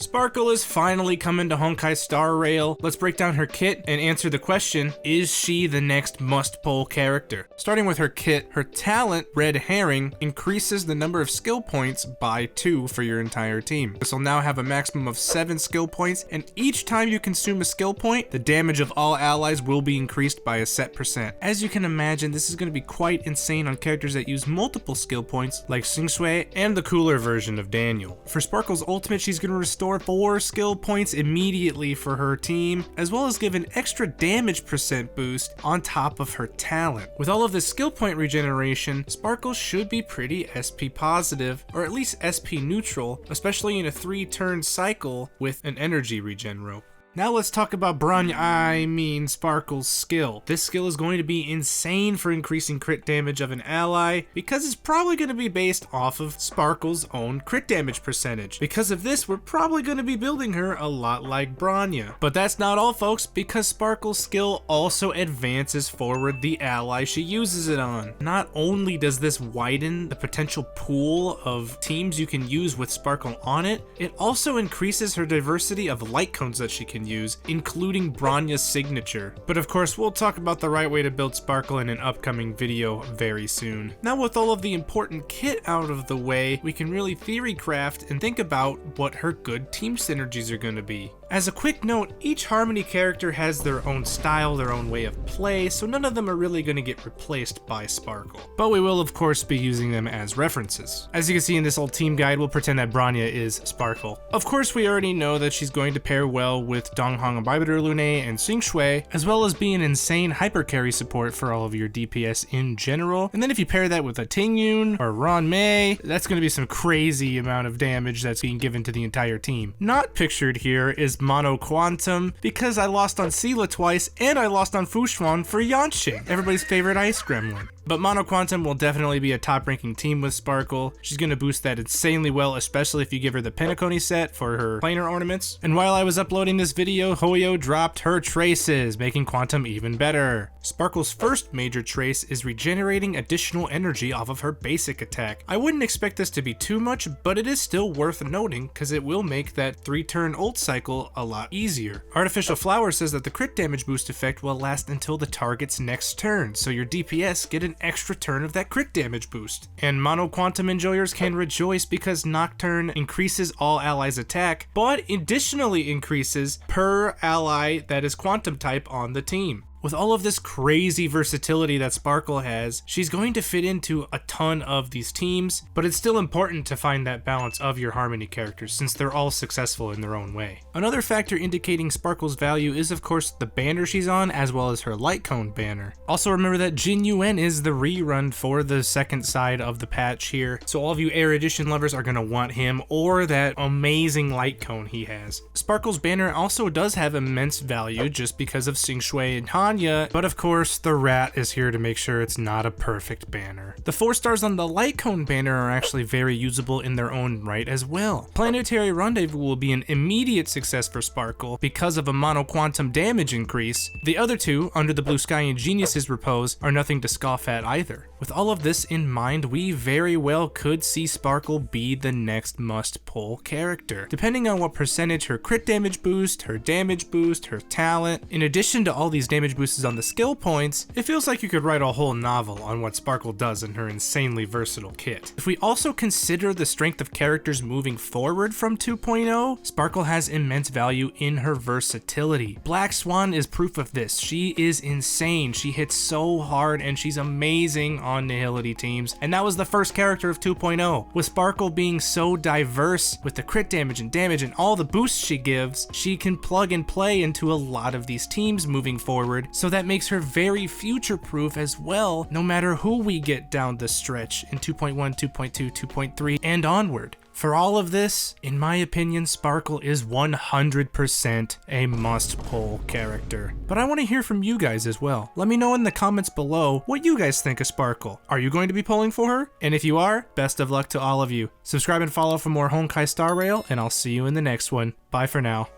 Sparkle is finally coming to Honkai Star Rail. Let's break down her kit and answer the question, is she the next must-pull character? Starting with her kit, her talent, Red Herring, increases the number of skill points by 2 for your entire team. This will now have a maximum of 7 skill points, and each time you consume a skill point, the damage of all allies will be increased by a set percent. As you can imagine, this is going to be quite insane on characters that use multiple skill points, like Xingxue and the cooler version of Daniel. For Sparkle's ultimate, she's going to restore 4 skill points immediately for her team, as well as give an extra damage percent boost on top of her talent. With all of this skill point regeneration, Sparkle should be pretty SP positive, or at least SP neutral, especially in a 3-turn cycle with an energy regen rope. Now let's talk about Sparkle's skill. This skill is going to be insane for increasing crit damage of an ally, because it's probably going to be based off of Sparkle's own crit damage percentage. Because of this, we're probably going to be building her a lot like Bronya. But that's not all, folks, because Sparkle's skill also advances forward the ally she uses it on. Not only does this widen the potential pool of teams you can use with Sparkle on it, it also increases her diversity of light cones that she can use, including Bronya's signature. But of course, we'll talk about the right way to build Sparkle in an upcoming video very soon. Now, with all of the important kit out of the way, we can really theory craft and think about what her good team synergies are going to be. As a quick note, each Harmony character has their own style, their own way of play, so none of them are really going to get replaced by Sparkle. But we will of course be using them as references. As you can see in this old team guide, we'll pretend that Bronya is Sparkle. Of course, we already know that she's going to pair well with Donghong Ambassador Lune and Xingxue, as well as be an insane hyper carry support for all of your DPS in general. And then if you pair that with a Tingyun or Ron Mei, that's going to be some crazy amount of damage that's being given to the entire team. Not pictured here is Mono Quantum, because I lost on Sela twice and I lost on Fushuan for Yanqing, everybody's favorite ice gremlin. But Mono Quantum will definitely be a top-ranking team with Sparkle. She's going to boost that insanely well, especially if you give her the Penacony set for her planar ornaments. And while I was uploading this video, Hoyo dropped her traces, making Quantum even better. Sparkle's first major trace is regenerating additional energy off of her basic attack. I wouldn't expect this to be too much, but it is still worth noting because it will make that 3-turn ult cycle a lot easier. Artificial Flower says that the crit damage boost effect will last until the target's next turn, so your DPS get an extra turn of that crit damage boost. And Mono Quantum enjoyers can rejoice because Nocturne increases all allies' attack, but additionally increases per ally that is Quantum type on the team. With all of this crazy versatility that Sparkle has, she's going to fit into a ton of these teams, but it's still important to find that balance of your Harmony characters since they're all successful in their own way. Another factor indicating Sparkle's value is of course the banner she's on, as well as her light cone banner. Also remember that Jin Yuan is the rerun for the second side of the patch here, so all of you Air Edition lovers are going to want him or that amazing light cone he has. Sparkle's banner also does have immense value just because of Xingxue and Han, but of course the rat is here to make sure it's not a perfect banner. The 4 stars on the light cone banner are actually very usable in their own right as well. Planetary Rendezvous will be an immediate success for Sparkle because of a Mono Quantum damage increase. The other 2, Under the Blue Sky and Genius's Repose, are nothing to scoff at either. With all of this in mind, we very well could see Sparkle be the next must-pull character, depending on what percentage her crit damage boost, her damage boost, her talent. In addition to all these damage boosts on the skill points, it feels like you could write a whole novel on what Sparkle does in her insanely versatile kit. If we also consider the strength of characters moving forward from 2.0, Sparkle has immense value in her versatility. Black Swan is proof of this. She is insane. She hits so hard and she's amazing on Nihility teams, and that was the first character of 2.0. With Sparkle being so diverse with the crit damage and all the boosts she gives, she can plug and play into a lot of these teams moving forward, so that makes her very future-proof as well, no matter who we get down the stretch in 2.1, 2.2, 2.3, and onward. For all of this, in my opinion, Sparkle is 100% a must-pull character. But I want to hear from you guys as well. Let me know in the comments below what you guys think of Sparkle. Are you going to be pulling for her? And if you are, best of luck to all of you. Subscribe and follow for more Honkai Star Rail, and I'll see you in the next one. Bye for now.